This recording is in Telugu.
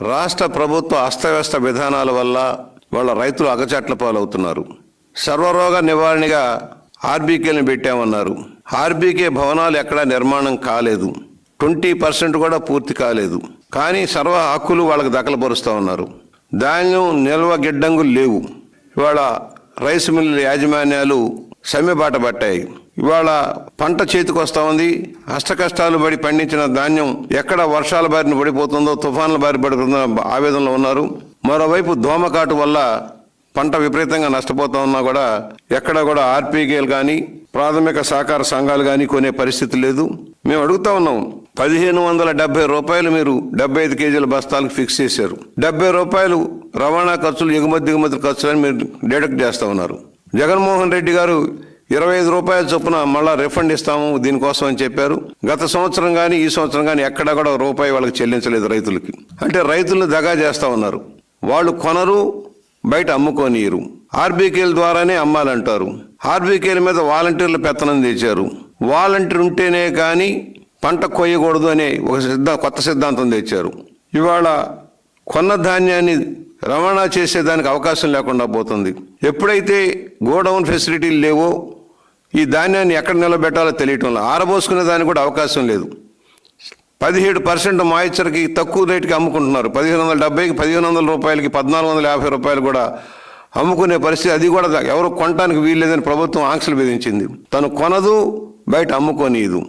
రాష్ట్ర ప్రభుత్వ అస్తవ్యస్త విధానాల వల్ల వాళ్ళ రైతులు అగచాట్ల పాలవుతున్నారు. సర్వరోగ నివారణగా ఆర్బీకేలను పెట్టామన్నారు. ఆర్బీకే భవనాలు ఎక్కడా నిర్మాణం కాలేదు. 20% కూడా పూర్తి కాలేదు. కానీ సర్వ హక్కులు వాళ్ళకి దఖలుపరుస్తూ ఉన్నారు. ధాన్యం నిల్వ గిడ్డంగులు లేవు. ఇవాళ రైస్ మిల్లుల యాజమాన్యాలు సమ్మెబాట పట్టాయి. ఇవాళ పంట చేతికి వస్తూ ఉంది. అష్టకష్టాలు పడి పండించిన ధాన్యం ఎక్కడ వర్షాల బారిన పడిపోతుందో, తుఫాన్ల బారి పడుతుందో ఆవేదనలో ఉన్నారు. మరోవైపు దోమకాటు వల్ల పంట విపరీతంగా నష్టపోతా ఉన్నా కూడా ఎక్కడ కూడా ఆర్పీకేలు కానీ ప్రాథమిక సహకార సంఘాలు కానీ కొనే పరిస్థితి లేదు. మేము అడుగుతా ఉన్నాం, 1570 రూపాయలు మీరు 75 కేజీల బస్తాలకు ఫిక్స్ చేశారు. 70 రూపాయలు రవాణా ఖర్చులు, దిగుమతి ఖర్చులు అని మీరు డిడక్ట్ చేస్తూ ఉన్నారు. జగన్మోహన్ రెడ్డి గారు 25 రూపాయల చొప్పున మళ్ళా రిఫండ్ ఇస్తాము దీనికోసం అని చెప్పారు. గత సంవత్సరం కానీ ఈ సంవత్సరం కానీ ఎక్కడా కూడా రూపాయి వాళ్ళకి చెల్లించలేదు రైతులకి. అంటే రైతులను దగా చేస్తూ ఉన్నారు. వాళ్ళు కొనరు, బయట అమ్ముకోనీయరు. ఆర్బీకేల ద్వారానే అమ్మాలంటారు. ఆర్బీకేల మీద వాలంటీర్లు పెత్తనం తెచ్చారు. వాలంటీర్ ఉంటేనే కానీ పంట కొయ్యకూడదు అనే ఒక కొత్త సిద్ధాంతం తెచ్చారు. ఇవాళ కొన్న ధాన్యాన్ని రవాణా చేసేదానికి అవకాశం లేకుండా పోతుంది. ఎప్పుడైతే గోడౌన్ ఫెసిలిటీలు లేవో ఈ ధాన్యాన్ని ఎక్కడ నిలబెట్టాలో తెలియటం లేదు. ఆరబోసుకునే దానికి కూడా అవకాశం లేదు. 17% మాయిశ్చర్కి తక్కువ రేటుకి అమ్ముకుంటున్నారు. 1570కి 1500 రూపాయలకి 1450 రూపాయలు కూడా అమ్ముకునే పరిస్థితి. అది కూడా ఎవరు కొనడానికి వీల్లేదని ప్రభుత్వం ఆంక్షలు విధించింది. తను కొనదు, బయట అమ్ముకోనీయదు.